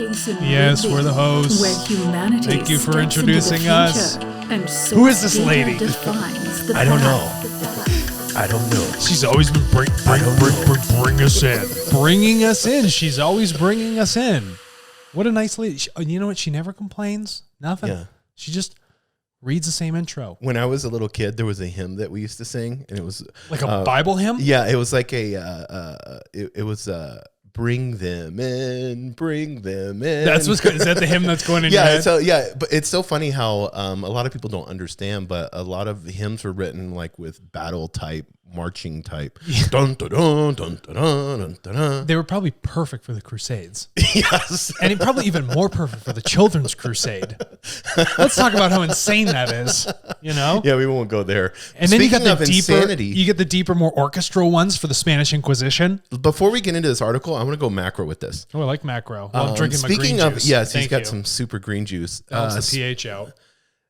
Yes, we're the hosts. Thank you for introducing us. Who is this lady? I don't know. She's always been bring us in. Bringing us in. She's always bringing us in. What a nice lady. You know what? She never complains. Nothing. Yeah. She just reads the same intro. When I was a little kid, there was a hymn that we used to sing, and it was like a Bible hymn. Yeah, it was like it was bring them in, bring them in. That's what's good. Is that the hymn that's going in your head? So but it's so funny how a lot of people don't understand, but a lot of hymns were written like with battle type, marching type. Dun, dun, dun, dun, dun, dun, dun, dun. They were probably perfect for the Crusades. Yes. And probably even more perfect for the Children's Crusade. Let's talk about how insane that is, you know? Yeah, we won't go there. And then Speaking you got the deeper, insanity, you get the deeper, more orchestral ones for the Spanish Inquisition. Before we get into this article, I want to go macro with this. Oh, I like macro. Well, I'm drinking my green juice. Yes, he's got some super green juice. Helps the pH out.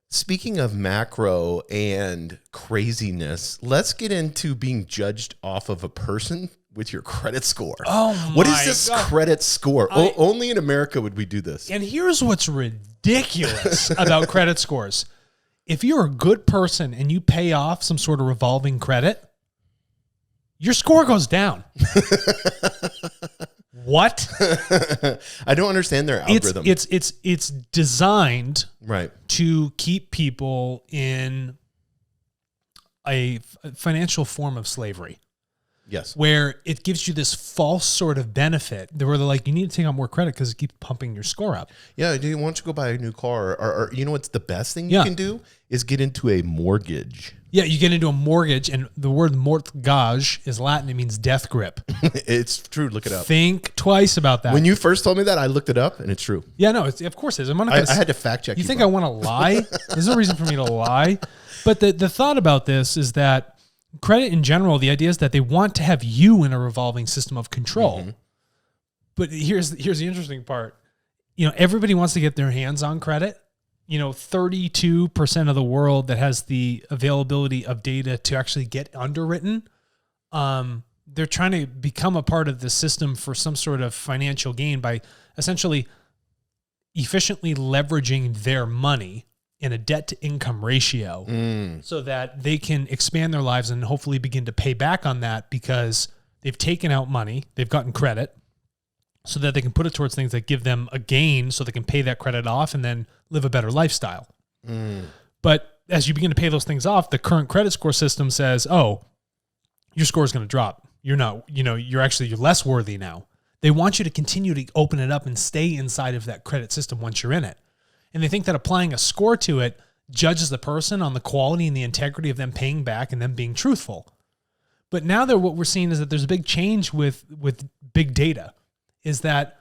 Speaking of macro and craziness, let's get into being judged off of a person with your credit score. Oh, what is this credit score? Only in America would we do this. And here's what's ridiculous about credit scores. If you're a good person and you pay off some sort of revolving credit, your score goes down. What? I don't understand their algorithm. It's designed right to keep people in a financial form of slavery. Yes. Where it gives you this false sort of benefit where they're like, you need to take on more credit because it keeps pumping your score up. Yeah. Do you want to go buy a new car? Or you know what's the best thing you can do is get into a mortgage. Yeah, you get into a mortgage, and the word mortgage is Latin. It means death grip. It's true. Look it up. Think twice about that. When you first told me that, I looked it up, and it's true. Yeah, no, of course it is. I had to fact check you. You think I want to lie? There's no reason for me to lie. But the thought about this is that credit in general, the idea is that they want to have you in a revolving system of control. Mm-hmm. But here's the interesting part. You know, everybody wants to get their hands on credit. You know, 32% of the world that has the availability of data to actually get underwritten, they're trying to become a part of the system for some sort of financial gain by essentially efficiently leveraging their money in a debt-to-income ratio so that they can expand their lives and hopefully begin to pay back on that because they've taken out money, they've gotten credit, so that they can put it towards things that give them a gain so they can pay that credit off and then live a better lifestyle. But as you begin to pay those things off, the current credit score system says, oh, your score is going to drop. You're not, you're less worthy now. They want you to continue to open it up and stay inside of that credit system once you're in it. And they think that applying a score to it judges the person on the quality and the integrity of them paying back and them being truthful. But now what we're seeing is that there's a big change with big data. Is that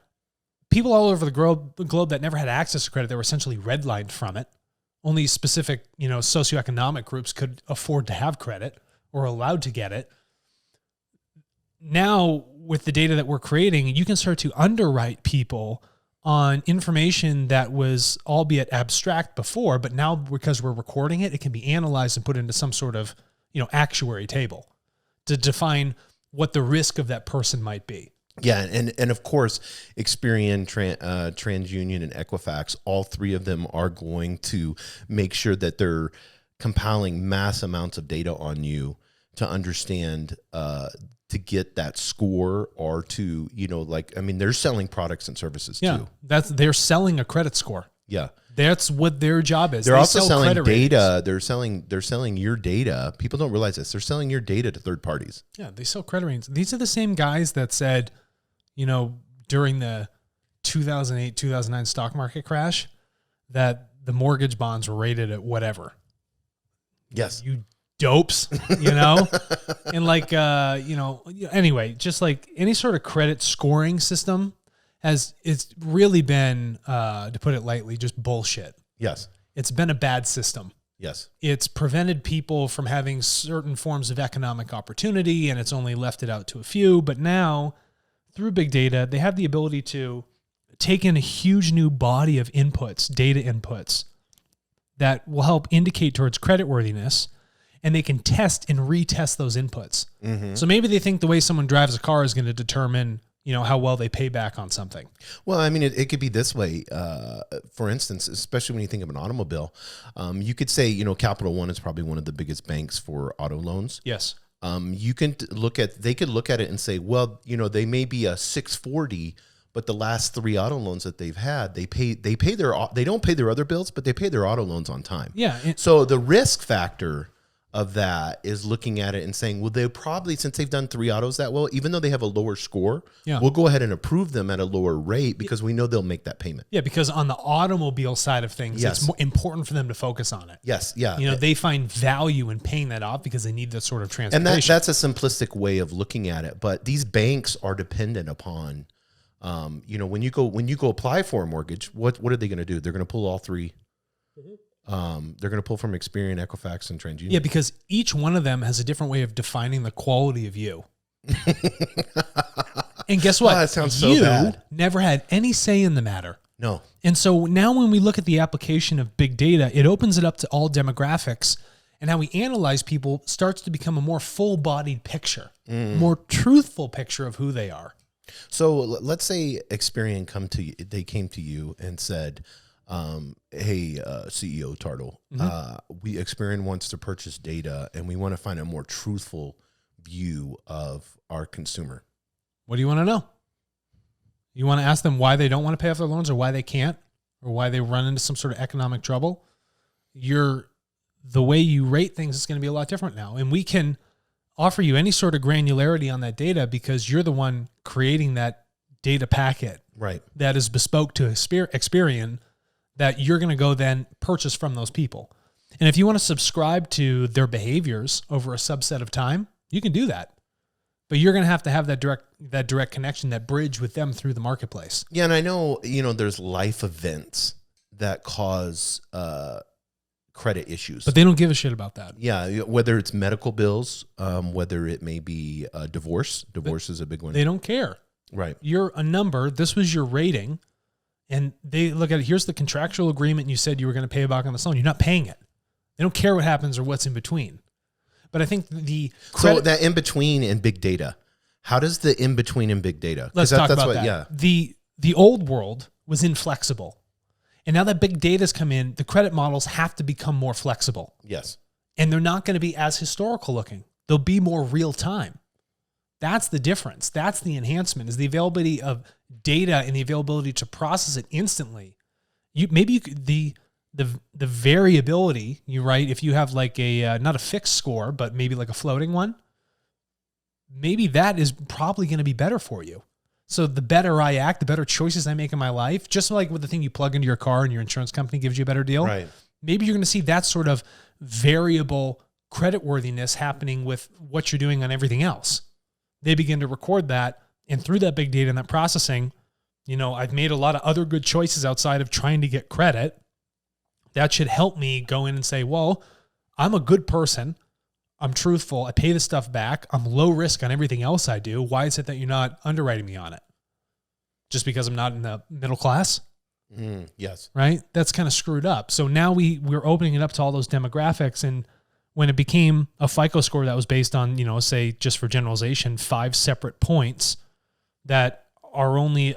people all over the globe that never had access to credit, they were essentially redlined from it. Only specific, socioeconomic groups could afford to have credit or allowed to get it. Now, with the data that we're creating, you can start to underwrite people on information that was albeit abstract before, but now because we're recording it, it can be analyzed and put into some sort of, actuary table to define what the risk of that person might be. Yeah, and of course, Experian, TransUnion, and Equifax, all three of them are going to make sure that they're compiling mass amounts of data on you to understand, to get that score or to, they're selling products and services too. They're selling a credit score. Yeah. That's what their job is. They're also selling data. They're selling your data. People don't realize this. They're selling your data to third parties. Yeah, they sell credit ratings. These are the same guys that said, during the 2008, 2009 stock market crash, that the mortgage bonds were rated at whatever. Yes. You dopes, and anyway, just like any sort of credit scoring system it's really been, to put it lightly, just bullshit. Yes. It's been a bad system. Yes. It's prevented people from having certain forms of economic opportunity, and it's only left it out to a few. But now, through big data, they have the ability to take in a huge new body of inputs, data inputs, that will help indicate towards creditworthiness, and they can test and retest those inputs. Mm-hmm. So maybe they think the way someone drives a car is going to determine, how well they pay back on something. Well, I mean, it could be this way. For instance, especially when you think of an automobile, you could say, Capital One is probably one of the biggest banks for auto loans. Yes. You can they could look at it and say, well, they may be a 640, but the last 3 auto loans that they've had, they don't pay their other bills, but they pay their auto loans on time. Yeah. So the risk factor of that is looking at it and saying, well, they probably, since they've done 3 autos that well, even though they have a lower score, we'll go ahead and approve them at a lower rate because we know they'll make that payment. Yeah, because on the automobile side of things, it's more important for them to focus on it. Yes, yeah. They find value in paying that off because they need that sort of transportation. And that's a simplistic way of looking at it. But these banks are dependent upon, when you go apply for a mortgage, what are they going to do? They're going to pull all 3. They're going to pull from Experian, Equifax, and TransUnion. Yeah, because each one of them has a different way of defining the quality of you. And guess what? Oh, that sounds so bad. Never had any say in the matter. No. And so now when we look at the application of big data, it opens it up to all demographics, and how we analyze people starts to become a more full-bodied picture, more truthful picture of who they are. So let's say Experian came to you and said, hey, CEO TARTLE, Experian wants to purchase data and we want to find a more truthful view of our consumer. What do you want to know? You want to ask them why they don't want to pay off their loans, or why they can't, or why they run into some sort of economic trouble? The way you rate things is going to be a lot different now. And we can offer you any sort of granularity on that data because you're the one creating that data packet, right? That is bespoke to Experian, that you're going to go then purchase from those people. And if you want to subscribe to their behaviors over a subset of time, you can do that. But you're going to have that direct connection, that bridge with them through the marketplace. Yeah, and I know, there's life events that cause credit issues. But they don't give a shit about that. Yeah, whether it's medical bills, whether it may be divorce. Divorce is a big one. They don't care. Right. You're a number. This was your rating. And they look at it, here's the contractual agreement you said you were going to pay back on this loan. You're not paying it. They don't care what happens or what's in between. But I think so that in between in big data, how does the in between in big data? Let's talk about that. Yeah. The old world was inflexible. And now that big data's come in, the credit models have to become more flexible. Yes. And they're not going to be as historical looking. They'll be more real time. That's the difference. That's the enhancement, is the availability of data and the availability to process it instantly. The variability, if you have like a, not a fixed score, but maybe like a floating one, maybe that is probably going to be better for you. So the better I act, the better choices I make in my life, just like with the thing you plug into your car and your insurance company gives you a better deal. Right. Maybe you're going to see that sort of variable creditworthiness happening with what you're doing on everything else. They begin to record that, and through that big data and that processing, I've made a lot of other good choices outside of trying to get credit. That should help me go in and say, well, I'm a good person. I'm truthful. I pay the stuff back. I'm low risk on everything else I do. Why is it that you're not underwriting me on it? Just because I'm not in the middle class? Yes. Right? That's kind of screwed up. So now we're opening it up to all those demographics. And when it became a FICO score that was based on, say, just for generalization, 5 separate points that are only,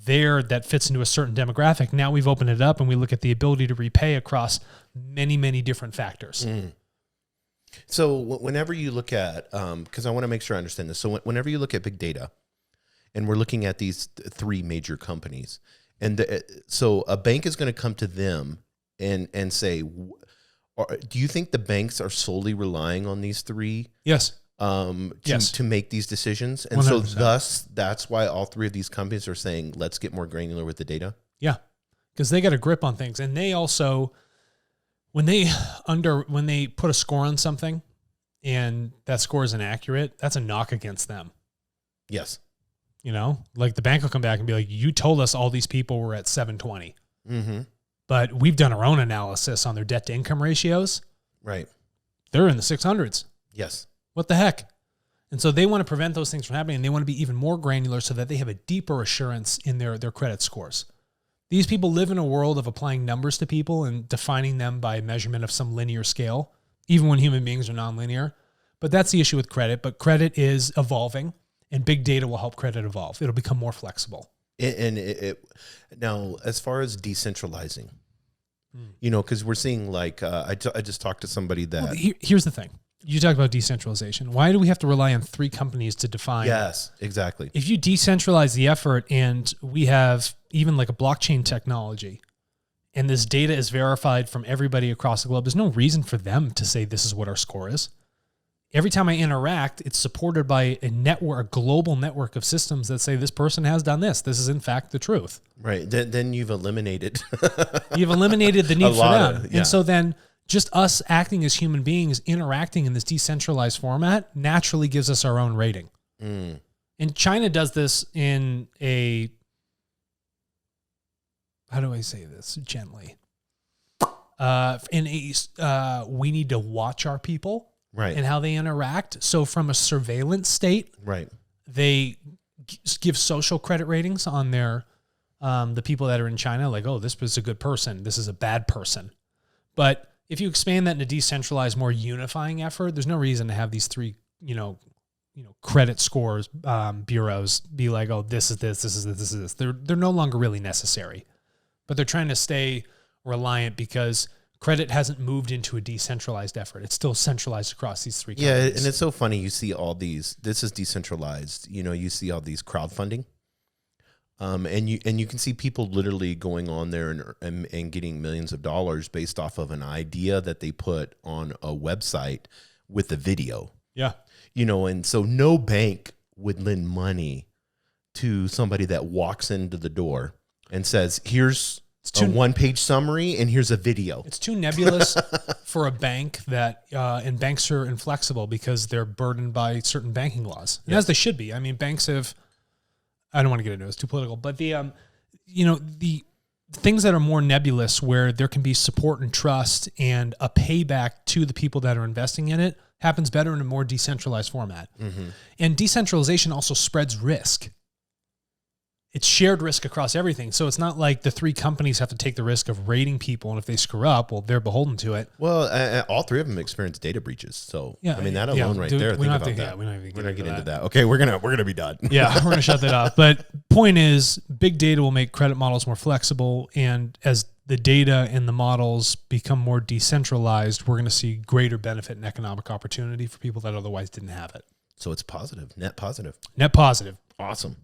there that fits into a certain demographic. Now we've opened it up and we look at the ability to repay across many, many different factors. So whenever you look at, because I want to make sure I understand this. So whenever you look at big data, and we're looking at these 3 major companies, and so a bank is going to come to them and say, do you think the banks are solely relying on these 3? Yes. To make these decisions? And 100%. So thus, that's why all 3 of these companies are saying, let's get more granular with the data? Yeah, because they got a grip on things. And they also, when they put a score on something and that score is inaccurate, that's a knock against them. Yes. Like the bank will come back and be like, you told us all these people were at 720. Mm-hmm. But we've done our own analysis on their debt to income ratios. Right. They're in the 600s. Yes. What the heck? And so they want to prevent those things from happening, and they want to be even more granular so that they have a deeper assurance in their credit scores. These people live in a world of applying numbers to people and defining them by measurement of some linear scale, even when human beings are nonlinear. But that's the issue with credit. But credit is evolving, And big data will help credit evolve. It'll become more flexible. Now, as far as decentralizing, you know, because we're seeing like, I just talked to somebody that... Well, here's the thing. You talk about decentralization. Why do we have to rely on 3 companies to define? Yes, exactly. If you decentralize the effort and we have even like a blockchain technology and this data is verified from everybody across the globe, there's no reason for them to say this is what our score is. Every time I interact, it's supported by a network, a global network of systems that say this person has done this. This is in fact the truth. Right. Then you've eliminated. You've eliminated the need for them. Yeah. And so then just us acting as human beings, interacting in this decentralized format naturally gives us our own rating. And China does this in a, how do I say this gently? We need to watch our people. Right. And how they interact. So from a surveillance state, right, they give social credit ratings on their the people that are in China, like, oh, this is a good person, this is a bad person. But if you expand that in a decentralized, more unifying effort, there's no reason to have these 3, credit scores bureaus be like, oh, this is this, this is this, this is this. They're no longer really necessary, but they're trying to stay reliant because credit hasn't moved into a decentralized effort. It's still centralized across these 3 companies. Yeah, and it's so funny. You see all these. This is decentralized. You know, you see all these crowdfunding, and you can see people literally going on there and getting millions of dollars based off of an idea that they put on a website with a video. Yeah, you know, and so no bank would lend money to somebody that walks into the door and says, "Here's a 1-page summary, and here's a video." It's too nebulous for a bank that, and banks are inflexible because they're burdened by certain banking laws, and as they should be. I mean, banks have, I don't want to get into it, it's too political, but the things that are more nebulous where there can be support and trust and a payback to the people that are investing in it happens better in a more decentralized format. And decentralization also spreads risk. It's shared risk across everything. So it's not like the 3 companies have to take the risk of rating people. And if they screw up, well, they're beholden to it. Well, all 3 of them experienced data breaches. So, yeah, I mean, that alone right there, think about that. Yeah, we're not even going to get into that. Okay, we're gonna be done. Yeah, we're going to shut that off. But point is, big data will make credit models more flexible. And as the data and the models become more decentralized, we're going to see greater benefit and economic opportunity for people that otherwise didn't have it. So it's positive, net positive. Net positive. Awesome.